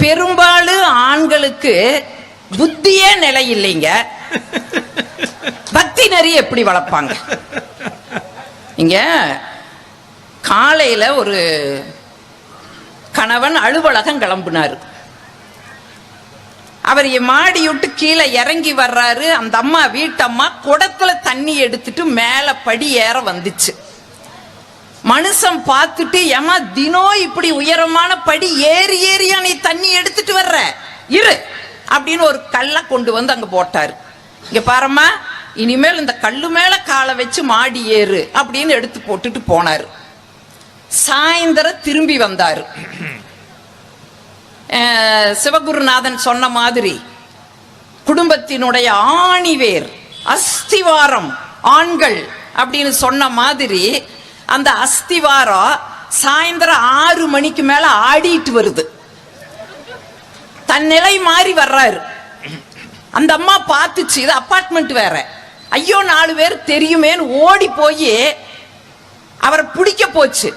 பெரும்பாலும் ஆண்களுக்கு புத்தியே நிலை இல்லைங்க. பக்தி நெறி எப்படி வளர்ப்பாங்க? இங்க காலையில ஒரு கணவன் அலுவலகம் கிளம்பினாரு. அவர் மாடி விட்டு கீழே இறங்கி வர்றாரு. அந்த அம்மா வீட்டம்மா குடத்துல தண்ணி எடுத்துட்டு மேல படி ஏற வந்துச்சு. மனுஷன் பார்த்துட்டு, ஏமா தினம் இப்படி உயரமான படி ஏறி ஏறியா நீ தண்ணி எடுத்துட்டு வர்ற, இரு அப்படின்னு ஒரு கல்லை கொண்டு வந்து அங்க போட்டாரு. இங்க பாருமா, இனிமேல் இந்த கல்லு மேல காலை வச்சு மாடி ஏறு அப்படின்னு எடுத்து போட்டுட்டு போனாரு. சாயந்தரம் திரும்பி வந்தாரு. சிவகுருநாதன் சொன்ன மாதிரி குடும்பத்தினுடைய ஆணிவேர் அஸ்திவாரம் ஆண்கள் அப்படின்னு சொன்ன மாதிரி அந்த அஸ்திவாரம் சாயந்தரம் 6 மணிக்கு மேல ஆடிட்டு வருது. தன் நிலை மாறி வர்றாரு. அந்த அம்மா பார்த்துச்சு, இது அப்பார்ட்மெண்ட் வேற, ஐயோ 4 பேர் தெரியுமேன்னு ஓடி போய் அவரை பிடிக்க போச்சு.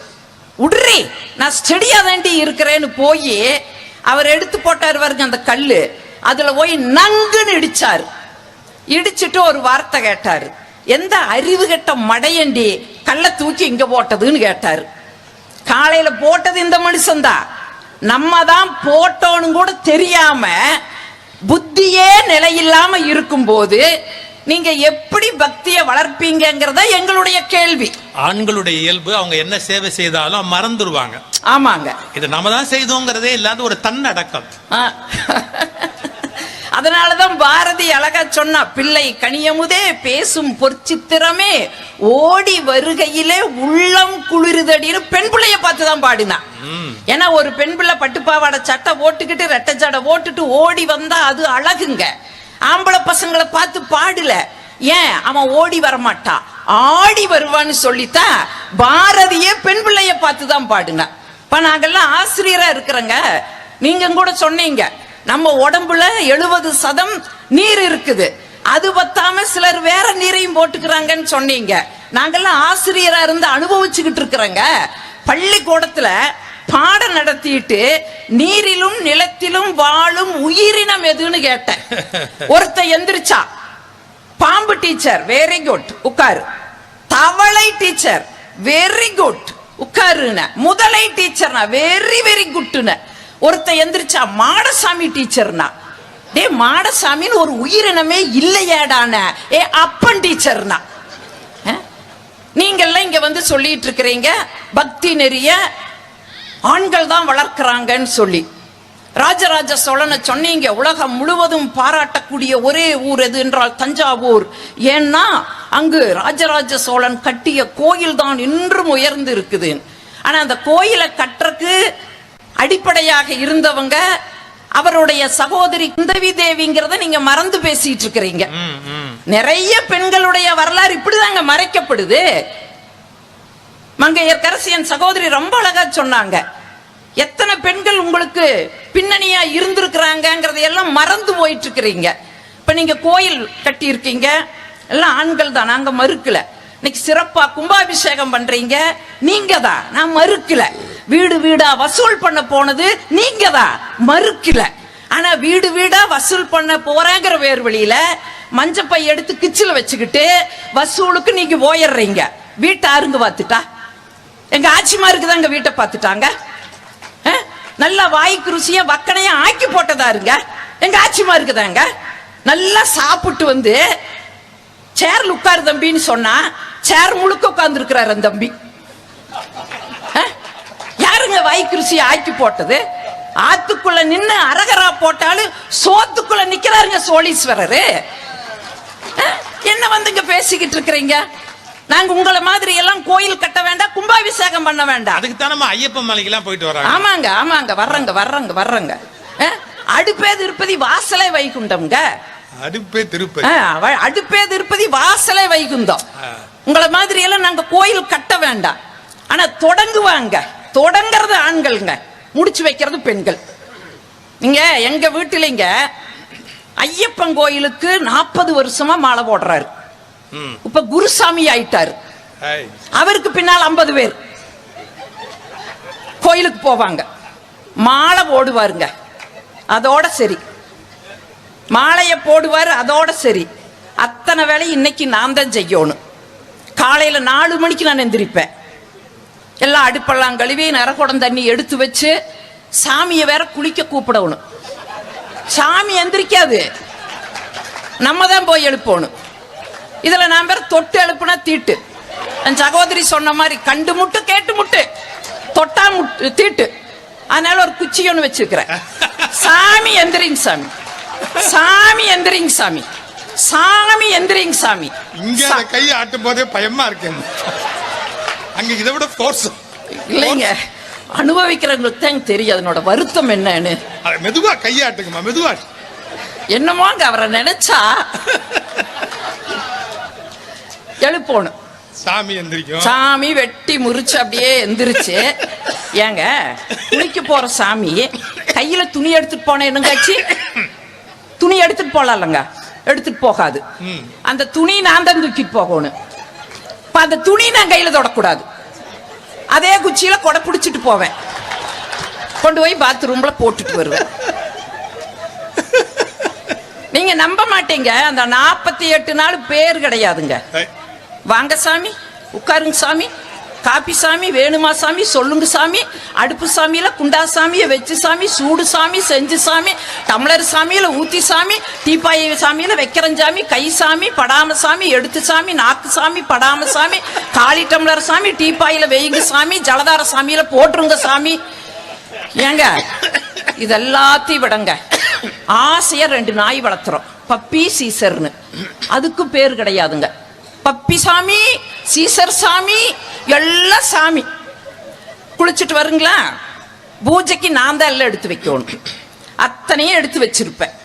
உடறே, நான் ஸ்டெடியா தாண்டி இருக்கிறேன்னு போய் அவர் எடுத்து போட்டார் பாருங்க அந்த கல்லு, அதுல போய் நங்குன்னு இடிச்சாரு. இடிச்சுட்டு ஒரு வார்த்தை கேட்டாரு, எந்த அறிவு கெட்ட மடையண்டி கல்லை தூக்கி இங்க போட்டதுன்னு கேட்டாரு. காலையில போட்டது இந்த மனுஷன்தான், நம்ம தான் போட்டோன்னு கூட தெரியாம புத்தியே நிலையில்லாம இருக்கும் போது நீங்க எப்படி பக்திய வளர்ப்பீங்கிறத எங்களுடைய கேள்வி. ஆண்களுடைய இயல்பு, அவங்க என்ன சேவை செய்தாலும் மறந்துடுவாங்க. ஆமாங்க, இது நம்ம தான் செய்தோங்கிறதே இல்லாத ஒரு தன்னடக்கம். அதனாலதான் பாரதி அழகா சொன்னா, பிள்ளை கனியமுதே பேசும் பொற்சித்திரமே ஓடி வருகையிலே உள்ளம் குளிர்தடின்னு பெண் பிள்ளைய பார்த்துதான் பாடினா. ஏன்னா ஒரு பெண் பிள்ளை பட்டுப்பாவாடை சட்டை போட்டுக்கிட்டு ரெட்டை ஜடை போட்டுட்டு ஓடி வந்தா அது அழகுங்க. ஆம்பளை பசங்களை பார்த்து பாடல, ஏன் அவன் ஓடி வரமாட்டா ஆடி வருவான்னு சொல்லித்தான் பாரதியே பெண் பிள்ளைய பார்த்துதான் பாடுனா. இப்ப நாங்கெல்லாம் ஆசிரியரா இருக்கிறோங்க. நீங்க கூட சொன்னீங்க, நம்ம உடம்புல 70% நீர் இருக்குது, அது பத்தாம சிலர் வேற நீரையும் போட்டுக்கிறாங்கன்னு சொன்னீங்க. நாங்கெல்லாம் ஆசிரியரா இருந்து அனுபவிச்சுக்கிட்டு இருக்கிறோங்க. பள்ளிக்கூடத்துல பாடம் நடத்திட்டு நீரிலும் நிலத்திலும் வாழும் உயிரினம் எதுன்னு கேட்டேன். ஒருத்த எந்திரிச்சா, பாம்பு டீச்சர் வெரி குட் உட்காரு, தவளை டீச்சர் வெரி குட் உட்காருன, முதலை டீச்சர்னா வெரி வெரி குட்னு. ஒருத்த எந்திரிச்சா, மாடசாமி டீச்சர்னா, டே மாடசாமின்னு ஒரு உயிரினமே இல்லையாடான, ஏ அப்பன் டீச்சர்னா. நீங்கெல்லாம் இங்க வந்து சொல்லிட்டு இருக்கிறீங்க பக்தி நெறிய ஆண்கள் தான் வளர்க்கிறாங்கன்னு சொல்லி. ராஜராஜ சோழனை சொன்னீங்க, உலகம் முழுவதும் பாராட்டக்கூடிய ஒரே ஊர் எது என்றால் தஞ்சாவூர். ஏன்னா அங்கு ராஜராஜ சோழன் கட்டிய கோயில் தான் இன்றும் உயர்ந்து இருக்குது. ஆனா அந்த கோயிலை கட்டுறக்கு அடிப்படையாக இருந்தவங்க அவருடைய சகோதரி குந்தவி தேவிங்கிறத நீங்க மறந்து பேசிட்டு இருக்கிறீங்க. நிறைய பெண்களுடைய வரலாறு இப்படிதாங்க மறைக்கப்படுது. மங்கையர்க்கரசியின் சகோதரி ரொம்ப அழகா சொன்னாங்க, எத்தனை பெண்கள் உங்களுக்கு பின்னணியா இருந்திருக்கிறாங்கிறத எல்லாம் மறந்து போயிட்டு இருக்கிறீங்க. இப்ப நீங்க கோயில் கட்டி இருக்கீங்க, எல்லாம் ஆண்கள் தான், நாங்க மறுக்கல. இன்னைக்கு சிறப்பா கும்பாபிஷேகம் பண்றீங்க, நீங்க தான், நான் மறுக்கல. வீடு வீடா வசூல் பண்ண போனது நீங்க தான், மறுக்கல. ஆனா வீடு வீடா வசூல் பண்ண போறேங்கிற வேறு வழியில மஞ்சப்பை எடுத்து கிச்சில வச்சுக்கிட்டு வசூலுக்கு நீங்க போயிடுறீங்க. வீட்டை அருங்க பார்த்துட்டா, எங்க ஆட்சிமாருக்கு தான் எங்க வீட்டை பார்த்துட்டாங்க. நல்லா வாய்க்கு ருசியா வக்கனைய ஆக்கி போட்டதா இருங்க எங்க ஆட்சிமாருக்கு தாங்க. நல்லா சாப்பிட்டு வந்து சேர்ல உட்காரு தம்பின்னு சொன்னா சேர் முழுக்க உட்கார்ந்து இருக்கிறாரு அந்த தம்பி. யாருங்க வாய்க்கு ருசியா ஆக்கி போட்டது? ஆத்துக்குள்ள நின்று அரகரா போட்டாலும் சோத்துக்குள்ள நிக்கிறாருங்க சோழீஸ்வரரு. என்ன வந்து இங்க பேசிக்கிட்டு இருக்கிறீங்க? நாங்க உங்களை மாதிரி எல்லாம் கோயில் கட்ட வேண்டாம், கும்பாபிஷேகம் பண்ண வேண்டாம். அதுக்கு தான் நம்ம ஐயப்பன் மலைக்கு எல்லாம் போயிட்டு வராங்க. ஆமாங்க ஆமாங்க, வர்றங்க வர்றங்க வர்றங்க. அடுப்பே திருப்பதி வாசலை வைகுண்டம்ங்க. அடுப்பே திருப்பதி, அடுப்பே திருப்பதி வாசலை வைகுண்டம். உங்களை மாதிரி எல்லாம் நாங்க கோயில் கட்ட வேண்டாம். ஆனா தொடங்குவாங்க, தொடங்கிறது ஆண்கள்ங்க, முடிச்சு வைக்கிறது பெண்கள். நீங்க எங்க வீட்டுலங்க ஐயப்பன் கோயிலுக்கு 40 வருஷமா மாலை போடுறாரு. இப்ப குருசாமி ஆயிட்டாரு. அவருக்கு பின்னால் 50 பேர் கோயிலுக்கு போவாங்க, மாலை போடுவாருங்க. அதோட சரி. மாலையை போடுவார், அதோட சரி. அத்தனை வேலை இன்னைக்கு நான் தான் செய்யணும். காலையில 4 மணிக்கு நான் எந்திரிப்பேன். எல்லாம் அடுப்பெல்லாம் கழுவி நரகுடம் தண்ணி எடுத்து வச்சு சாமியை வேற குளிக்க கூப்பிடணும். சாமி எந்திரிக்காது, நம்ம தான் போய் எழுப்பணும். இதுல நான் வேற தொட்டு எழுப்புனா தீட்டு. என் சகோதரி சொன்ன மாதிரி கண்டு முட்டு கேட்டு முட்டு, தொட்டா முட்டு தீட்டு. அதனால ஒரு குச்சி ஒன்று வச்சிருக்கிறேன். சாமி எந்திரிங்க சாமி, சாமி எந்திரிங்க சாமி, சாமி எந்திரிங்க சாமி. இங்க கையை ஆட்டும் போதே பயமா இருக்கு. அங்க இதை விட ஃபோர்ஸ் இல்லைங்க, அனுபவிக்கிறவங்களுக்கு தான் தெரியும் அதனோட வருத்தம் என்னன்னு. மெதுவா கையாட்டுங்கம்மா, மெதுவா. என்னமோங்க அவரை நினைச்சா எழுப்பணும். சாமி எந்திரிக்கும். சாமி வெட்டி முறிச்சு அப்படியே எந்திரிச்சு, ஏங்க குளிக்க போற சாமி கையில துணி எடுத்துட்டு போன என்னங்காச்சு? துணி எடுத்துட்டு போலாம்லங்க, எடுத்துட்டு போகாது. அந்த துணி நான் தான் தூக்கிட்டு போகணும். அந்த துணி நான் கையில தொடக்கூடாது. அதே குச்சியில கொடை பிடிச்சிட்டு போவேன், கொண்டு போய் பாத்ரூம்ல போட்டுட்டு வருவேன். நீங்க நம்ப மாட்டீங்க, அந்த 48 நாள் பேர் கிடையாதுங்க. வாங்க சாமி, உட்காருங்க சாமி, காப்பி சாமி வேணுமா சாமி, சொல்லுங்க சாமி, அடுப்பு சாமியில குண்டா சாமியை வச்சு சாமி, சூடு சாமி செஞ்சு சாமி, டம்ளர் சாமியில ஊத்தி சாமி, தீப்பாய் சாமியில வைக்கிறன் சாமி, கை சாமி படாம சாமி, எடுத்து சாமி, நாக்கு சாமி படாம சாமி, காளி டம்ளர் சாமி டீப்பாயில வையுங்க சாமி, ஜலதார சாமியில போட்டுருங்க சாமி. ஏங்க இதெல்லாத்தையும் விடங்க, ஆசையா 2 நாய் வளர்த்துறோம், பப்பி சீசர்னு. அதுக்கு பேர் கிடையாதுங்க. பப்பி சாமி, சீசர் சாமி, எல்லாம் சாமி. குளிச்சுட்டு வருங்களா, பூஜைக்கு நான் தான் எல்லாம் எடுத்து வைக்கணும். அத்தனையும் எடுத்து வச்சிருப்பேன்.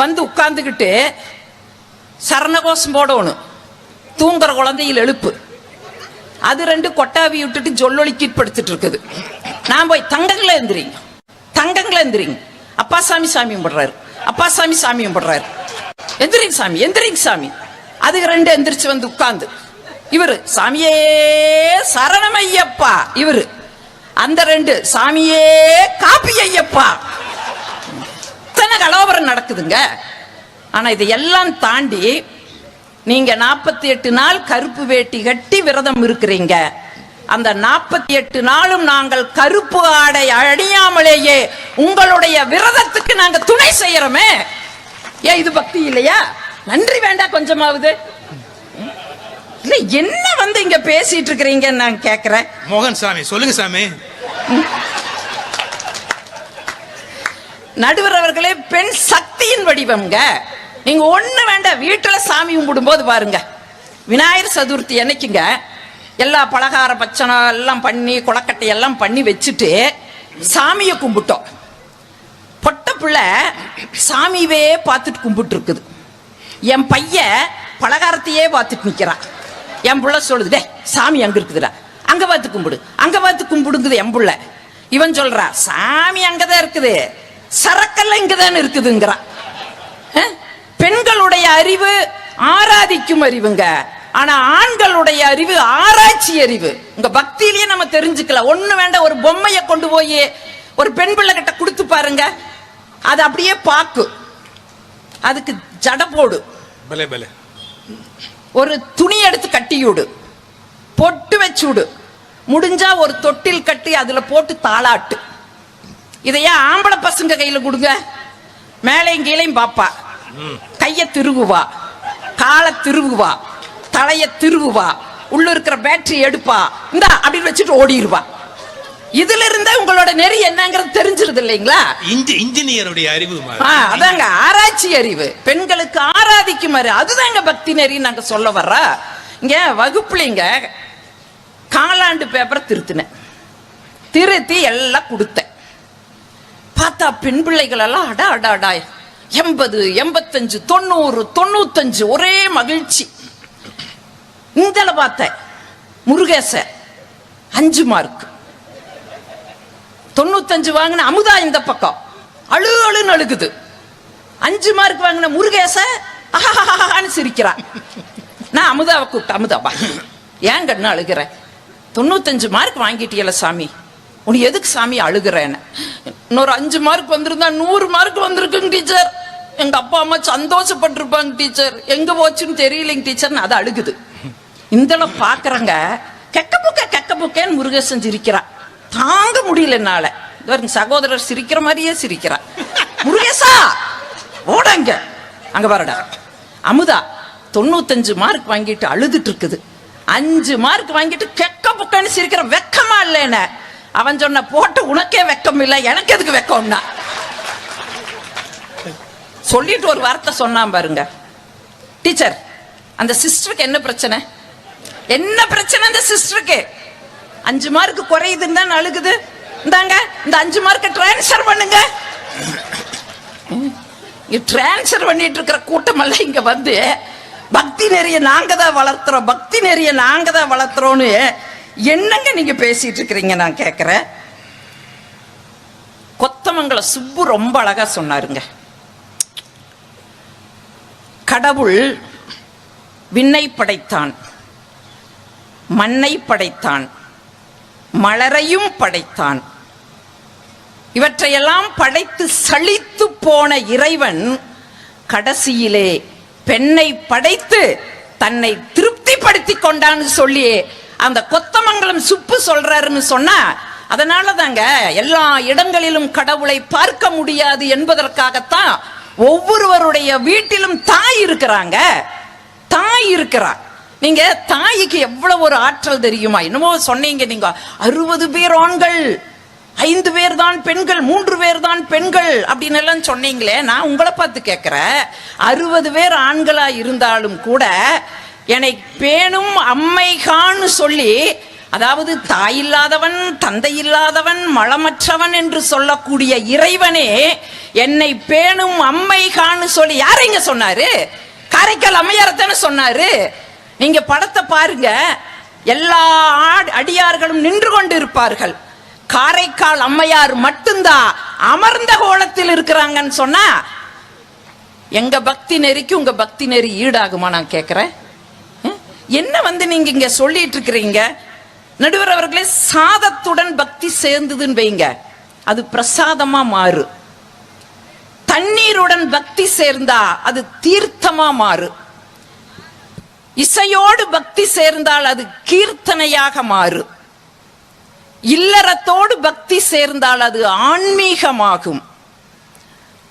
வந்து உட்கார்ந்துக்கிட்டு சரணகோஷம் போடணும். தூங்குற குழந்தையில் எழுப்பு. அது 2 கொட்டாவி விட்டுட்டு ஜொல்லொலிக்கிட்டு படுத்துட்டு இருக்குது. நான் போய் தங்கங்கள எந்திரிங்க, தங்கங்கள எந்திரிங்க, அப்பா சாமி சாமி கும்பிடுறாரு, அப்பா சாமி சாமி கும்பிடுறாரு, எந்திரிங்க சாமி, எந்திரிங்க சாமி. அதுக்கு 2 எந்திரிச்சு வந்து உட்கார்ந்து, இவரு சாமியே சரணம் ஐயப்பா, இவரு அந்த 2 சாமியே காப்பி ஐயப்பா. இத்தனை கலவரம் நடக்குதுங்க. ஆனா இதையெல்லாம் தாண்டி நீங்க 48 நாள் கருப்பு வேட்டி கட்டி விரதம் இருக்கிறீங்க. அந்த 48 நாளும் நாங்கள் கருப்பு ஆடை அணியாமலேயே உங்களுடைய விரதத்துக்கு நாங்க துணை செய்யறோமே. ஏன் இது பக்தி இல்லையா? நன்றி வேண்டாம் கொஞ்சமாவது? இல்ல என்ன வந்து இங்க பேசிட்டு இருக்கிறீங்கன்னு நான் கேக்குறேன். மோகன் சாமி சொல்லுங்க சாமி. நடுவர் அவர்களே, பெண் சக்தியின் வடிவம்ங்க. நீங்க ஒண்ணு வேண்டாம், வீட்டுல சாமி கும்பிடும்போது பாருங்க, விநாயகர் சதுர்த்தி அன்னைக்குங்க எல்லா பலகார பச்சனம் எல்லாம் பண்ணி கொலக்கட்டை எல்லாம் பண்ணி வச்சுட்டு சாமியை கும்பிட்டோம். பொட்ட பிள்ளை சாமியவே பார்த்துட்டு கும்பிட்டு இருக்குது. என் பையன் பலகாரத்தையே பார்த்துட்டு நிக்கிறான். என் புள்ள சொல்லுது, டே சாமி அங்க இருக்குதுடா, அங்க பார்த்து கும்பிடு, அங்க பார்த்து கும்பிடுங்குது என் புள்ள. இவன் சொல்றா, சாமி அங்கதான் இருக்குது, சரக்கெல்லாம் இங்கதான் இருக்குதுங்கிறான். பெண்களுடைய அறிவு ஆராதிக்கும் அறிவுங்க. ஆனா ஆண்களுடைய அறிவு ஆராய்ச்சி அறிவு. உங்க பக்தியிலேயே நம்ம தெரிஞ்சுக்கலாம். ஒண்ணு வேண்டாம், ஒரு பொம்மையை கொண்டு போய் ஒரு பெண் பிள்ளை கிட்ட கொடுத்து பாருங்க, அது அப்படியே பாக்கு, அதுக்கு ஜட போடு, ஒரு துணி எடுத்து கட்டி விடு, பொட்டு வச்சு விடு, முடிஞ்சா ஒரு தொட்டில் கட்டி அதுல போட்டு தாளாட்டு. இதையா ஆம்பளை பசங்க கையில கொடுங்க, மேலையும் கீழையும் பாப்பா, கைய திருவுவா, காலை திருவுவா, தலைய திருவுவா, உள்ள இருக்கிற பேட்டரி எடுப்பா, இந்தா அப்படின்னு வச்சுட்டு ஓடிடுவா. இதுல இருந்த உங்களோட நெறி என்னங்கிறது தெரிஞ்சிருது இல்லைங்களா? இன்ஜினியருடைய அறிவு, அதாங்க ஆராய்ச்சி அறிவு. பெண்களுக்கு ஆராதிக்கும் அறிவு, அதுதாங்க பக்தி நெறி நாங்க சொல்ல வர்ற. இங்க வகுப்புலிங்க காலாண்டு பேப்பர் திருத்தினேன், திருத்தி எல்லாம் கொடுத்தேன். பார்த்தா பெண் பிள்ளைகள் எல்லாம் அடா அடா அடா 80, 85, 90, 95 ஒரே மகிழ்ச்சி. இந்தல பார்த்தேன் முருகேச 5 மார்க், 95 வாங்கின அமுதா இந்த பக்கம் அழு அழுன்னு அழுகுது. 5 மார்க் வாங்கின முருகேச ஆஹான்னு சிரிக்கிறான். நான் அமுதாவை கூப்பிட்டேன், அமுதாவா ஏன் கண்ணு அழுகிற? 95 மார்க் வாங்கிட்டியல சாமி, உனி எதுக்கு சாமி அழுகிறேன்னு. இன்னொரு 5 மார்க் வந்திருந்தா 100 மார்க் வந்திருக்குங்க டீச்சர், எங்க அப்பா அம்மா சந்தோஷப்பட்டிருப்பாங்க டீச்சர், எங்க போச்சுன்னு தெரியலைங்க டீச்சர்னு அது அழுகுது. இந்த பாக்குறங்க கெக்க புக்கேன்னு முருகேசன் சிரிக்கிறான், தாங்க முடியல என்னால. சகோதரர் சிரிக்கிற மாதிரியே சிரிக்கிறான். முருகேசா ஓடங்க அங்க பாருடா. அமுதா 95 மார்க் வாங்கிட்டு அழுதுட்டு இருக்குது, 5 மார்க் வாங்கிட்டு கெக்க புக்கன்னு சிரிக்கிற, வெக்கமா இல்லைன்னு. அவன் சொன்ன போட்டு உனக்கே வெக்கம் இல்லை, எனக்கு எதுக்கு வெக்கம்னா சொல்லிட்டு ஒரு வார்த்தை சொன்னான் பாருங்க. டீச்சர் அந்த சிஸ்டருக்கு என்ன பிரச்சனை, என்ன பிரச்சனை அந்த சிஸ்டருக்கு? 5 மார்க் குறையுதுன்னு தான் அழுகுது. இந்தாங்க இந்த 5 மார்க்கை டிரான்ஸ்ஃபர் பண்ணுங்க. டிரான்ஸ்ஃபர் பண்ணிட்டு இருக்கிற கூட்டம் எல்லாம் இங்க வந்து பக்தி நெறிய நாங்க தான் வளர்த்துறோம், பக்தி நெறிய நாங்க தான் வளர்த்துறோம்னு என்னங்க நீங்க பேசிட்டு இருக்கிறீங்க நான் கேட்கிறேன். கொத்தமங்கல சுப்பு ரொம்ப அழகா சொன்னாருங்க. கடவுள் விண்ணை படைத்தான், மண்ணை படைத்தான், மலரையும் படைத்தான். இவற்றையெல்லாம் படைத்து சலித்து போன இறைவன் கடைசியிலே பெண்ணை படைத்து தன்னை திருப்திப்படுத்தி கொண்டான்னு சொல்லி அந்த கொத்தமங்கலம் சுப்பு சொல்றாருன்னு சொன்னா, அதனால தாங்க எல்லா இடங்களிலும் கடவுளை பார்க்க முடியாது என்பதற்காகத்தான் ஒவ்வொருவருடைய வீட்டிலும் தாய் இருக்கிறாங்க, தாய் இருக்கிறா. நீங்க தாய்க்கு எவ்வளவு ஒரு ஆற்றல் தெரியுமா? என்னமோ சொன்னீங்க நீங்க 60 பேர் ஆண்கள், 5 பேர் தான் பெண்கள், 3 பேர் தான் பெண்கள் அப்படின்னு எல்லாம் சொன்னீங்களே. நான் உங்களை பார்த்து கேட்கிறேன், 60 பேர் ஆண்களா இருந்தாலும் கூட என்னை பேணும் அம்மைகான்னு சொல்லி, அதாவது தாய் இல்லாதவன், தந்தை இல்லாதவன், மலமற்றவன் என்று சொல்லக்கூடிய இறைவனே என்னை பேணும் அம்மைகான்னு சொல்லி யாரைங்க சொன்னாரு? காரைக்கால் அம்மையாரத்தானே சொன்னாரு. நீங்க படத்தை பாருங்க, எல்லா அடியார்களும் நின்று கொண்டு இருப்பார்கள், காரைக்கால் அம்மையார் மட்டும்தான் அமர்ந்த கோலத்தில் இருக்கிறாங்கன்னு சொன்னா, எங்க பக்தி நெறிக்கு உங்க பக்தி நெறி ஈடாகுமா நான் கேட்கிறேன். என்ன நீங்க இங்க சொல்லிட்டு இருக்கிறீங்க? நடுவர் அவர்களே, சாதத்துடன் பக்தி சேர்ந்ததுன்னு வைங்க, அது பிரசாதமா மாறு. தண்ணீருடன் பக்தி சேர்ந்தா அது தீர்த்தமா மாறு. இசையோடு பக்தி சேர்ந்தால் அது கீர்த்தனையாக மாறு. இல்லறத்தோடு பக்தி சேர்ந்தால் அது ஆன்மீகமாகும்.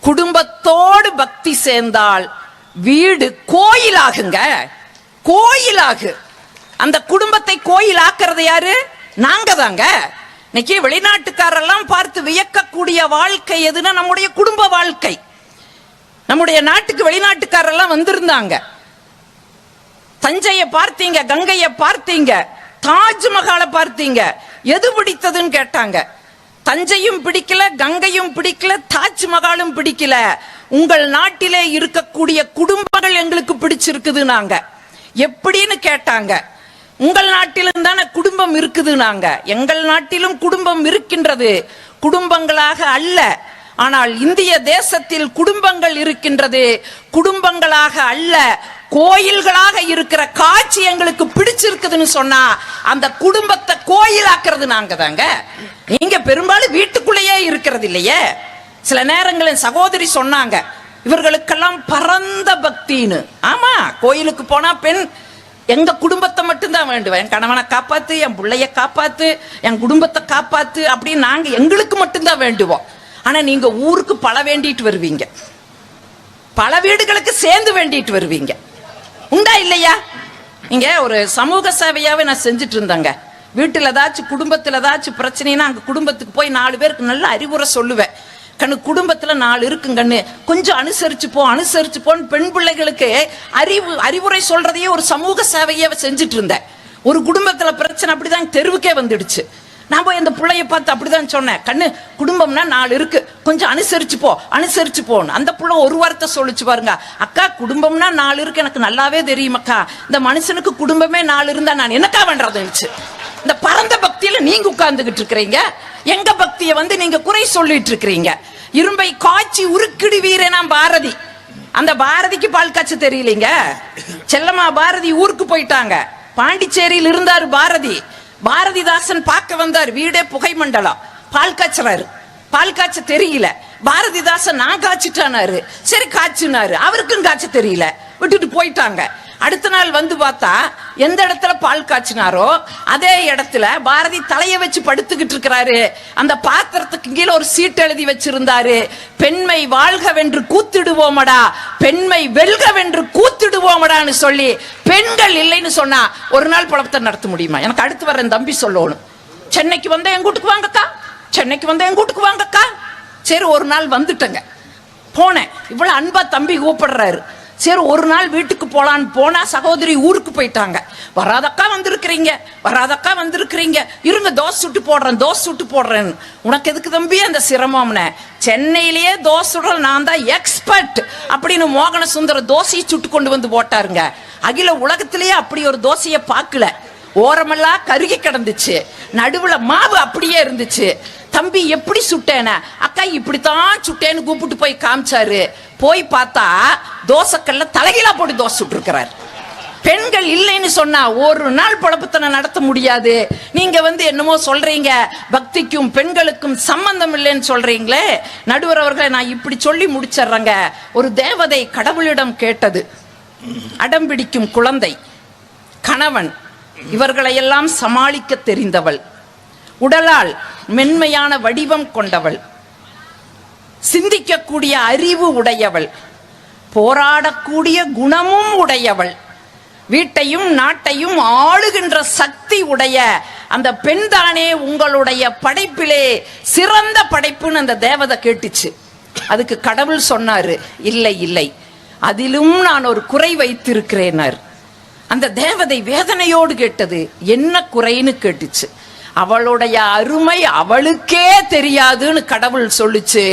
குடும்பத்தோடு பக்தி சேர்ந்தால் வீடு கோயிலாகுங்க, கோயிலாகு. அந்த குடும்பத்தை கோயிலாக்குறது யாரு? நாங்க தாங்க. இன்னைக்கு வெளிநாட்டுக்காரெல்லாம் பார்த்து வியக்கக்கூடிய வாழ்க்கை எதுனா நம்முடைய குடும்ப வாழ்க்கை. நம்முடைய நாட்டுக்கு வெளிநாட்டுக்காரெல்லாம் வந்திருந்தாங்க, தஞ்சையை பார்த்தீங்க, கங்கையை பார்த்தீங்க, தாஜ்மஹாலை பார்த்தீங்க, எது பிடித்ததுன்னு கேட்டாங்க. தஞ்சையும் பிடிக்கல, கங்கையும் பிடிக்கல, தாஜ்மஹாலும் பிடிக்கல, உங்கள் நாட்டிலே இருக்கக்கூடிய குடும்பங்கள் எங்களுக்கு பிடிச்சிருக்குது நாங்க. எப்படின்னு கேட்டாங்க. உங்கள் நாட்டிலும் தானே குடும்பம் இருக்குது நாங்க. எங்கள் நாட்டிலும் குடும்பம் இருக்கின்றது, குடும்பங்களாக அல்ல. ஆனால் இந்திய தேசத்தில் குடும்பங்கள் இருக்கின்றது, குடும்பங்களாக அல்ல, கோயில்களாக இருக்கிற காட்சி எங்களுக்கு பிடிச்சிருக்குதுன்னு சொன்னா அந்த குடும்பத்தை கோயிலாக்குறது நாங்க தாங்க. நீங்க பெரும்பாலும் வீட்டுக்குள்ளேயே இருக்கிறது இல்லையே. சில நேரங்களில் சகோதரி சொன்னாங்க, இவர்களுக்கெல்லாம் பரந்த பக்தின்னு. ஆமா, கோயிலுக்கு போனா பெண் எங்க குடும்பத்தை மட்டும்தான் வேண்டுவேன், என் கணவனை காப்பாத்து, என் பிள்ளைய காப்பாத்து, என் குடும்பத்தை காப்பாத்து அப்படின்னு நாங்க எங்களுக்கு மட்டும்தான் வேண்டுவோம். ஆனா நீங்க ஊருக்கு பல வேண்டிட்டு வருவீங்க, பல வீடுகளுக்கு சேர்ந்து வேண்டிட்டு வருவீங்க. உண்டா இல்லையா? நீங்க ஒரு சமூக சேவையாவே நான் செஞ்சுட்டு இருந்தேங்க. வீட்டுல ஏதாச்சும் குடும்பத்துல ஏதாச்சும் பிரச்சனைனா அங்க குடும்பத்துக்கு போய் 4 பேருக்கு நல்ல அறிவுரை சொல்லுவேன். கண்ணு குடும்பத்துல 4 இருக்குங்கன்னு, கொஞ்சம் அனுசரிச்சு போ, அனுசரிச்சு போன்னு பெண் பிள்ளைகளுக்கு அறிவுரை சொல்றதையே ஒரு சமூக சேவையை செஞ்சுட்டு இருந்தேன். ஒரு குடும்பத்துல பிரச்சனை அப்படிதான் தெருவுக்கே வந்துடுச்சு. நான் போய் அந்த பிள்ளைய பார்த்து அப்படிதான் சொன்னேன், கண்ணு குடும்பம்னா 4 இருக்கு, கொஞ்சம் அனுசரிச்சு போ, அனுசரிச்சு போன்னு. அந்த பிள்ளை ஒரு வார்த்தை சொல்லிச்சு பாருங்க, அக்கா குடும்பம்னா 4 இருக்கு, எனக்கு நல்லாவே தெரியும் அக்கா, இந்த மனுஷனுக்கு குடும்பமே 4 இருந்தா நான் என்னக்கா பண்றது? இந்த பரந்த பக்தியில நீங்க உட்கார்ந்துகிட்டு இருக்கிறீங்க, எங்க பக்தியை நீங்க குறை சொல்லிட்டு இருக்கிறீங்க. இரும்பை காய்ச்சி உருக்கிடுவீரேனா பாரதி. அந்த பாரதிக்கு பால் காய்ச்ச தெரியலீங்க. செல்லம்மா பாரதி ஊருக்கு போயிட்டாங்க, பாண்டிச்சேரியில் இருந்தாரு பாரதி. பாரதிதாசன் பார்க்க வந்தார், வீடே புகை மண்டலம். பால் காய்ச்சறாரு. பால் காய்ச்ச தெரியல. பாரதிதாசன் நான் காய்ச்சிட்டானாரு. சரி காய்ச்சினாரு, அவருக்கும் காய்ச்ச தெரியல, விட்டுட்டு போயிட்டாங்க. அடுத்த நாள் வந்து பார்த்தா எந்த இடத்துல பால் காய்ச்சினாரோ அதே இடத்துல பாரதி தலைய வச்சு படுத்துக்கிட்டு இருக்கிறாரு. அந்த பாத்திரத்துக்கு கீழே ஒரு சீட் எழுதி வச்சிருந்தாரு, பெண்மை வாழ்கவென்று கூத்திடுவோமடா, பெண்மை வெல்கவென்று கூத்திடுவோமடான்னு சொல்லி. பெண்கள் இல்லைன்னு சொன்னா ஒரு நாள் பழப்பத்தை நடத்த முடியுமா? எனக்கு அடுத்து வர தம்பி சொல்லணும், சென்னைக்கு வந்தா என் வீட்டுக்கு வாங்கக்கா, சென்னைக்கு வந்தா என் வீட்டுக்கு வாங்கக்கா. சரி ஒரு நாள் வந்துட்டங்க, போனேன். இவ்வளவு அன்பா தம்பி கூப்பிடுறாரு. சரி ஒரு நாள் வீட்டுக்கு போலான்னு போனா சகோதரி ஊருக்கு போயிட்டாங்க. வராதக்கா வந்திருக்கிறீங்க, வராதக்கா வந்திருக்கிறீங்க, இருங்க தோசை சுட்டு போடுறேன், தோசை சுட்டு போடுறேன்னு. உனக்கு எதுக்கு தம்பி அந்த சிரமம்னு? சென்னையிலேயே தோசை சுடுற நான் தான் எக்ஸ்பர்ட் அப்படின்னு மோகன சுந்தர தோசையை சுட்டு கொண்டு வந்து போட்டாருங்க. அகில உலகத்திலேயே அப்படி ஒரு தோசையை பார்க்கல. ஓரமெல்லாம் கருகி கிடந்துச்சு, நடுவுல மாவு அப்படியே இருந்துச்சு. தம்பி எப்படி சுட்டேன? அக்கா இப்படித்தான் சுட்டேன்னு கூப்பிட்டு போய் காமிச்சாரு. போய் பார்த்தா தோசைக்கல்ல தலைகீழா போட்டு தோசை சுட்டு இருக்கிறார். பெண்கள் இல்லைன்னு சொன்னா ஒரு நாள் பொழப்புத்தனை நடத்த முடியாது. நீங்க என்னமோ சொல்றீங்க, பக்திக்கும் பெண்களுக்கும் சம்பந்தம் இல்லைன்னு சொல்றீங்களே. நடுவர் அவர்களை நான் இப்படி சொல்லி முடிச்சிடுறேங்க. ஒரு தேவதை கடவுளிடம் கேட்டது, அடம்பிடிக்கும் குழந்தை, கணவன், இவர்களையெல்லாம் சமாளிக்க தெரிந்தவள், உடலால் மென்மையான வடிவம் கொண்டவள், சிந்திக்கக்கூடிய அறிவு உடையவள், போராடக்கூடிய குணமும் உடையவள், வீட்டையும் நாட்டையும் ஆளுகின்ற சக்தி உடைய அந்த பெண் தானே உங்களுடைய படைப்பிலே சிறந்த படைப்புன்னு அந்த தேவதை கேட்டுச்சு. அதுக்கு கடவுள் சொன்னாரு, இல்லை இல்லை, அதிலும் நான் ஒரு குறை வைத்திருக்கிறேனார். அந்த தேவதை வேதனையோடு கேட்டது, என்ன குறைன்னு கேட்டுச்சு. அவளுடைய அருமை அவளுக்கே தெரியாதுன்னு கடவுள் சொல்லுச்சு.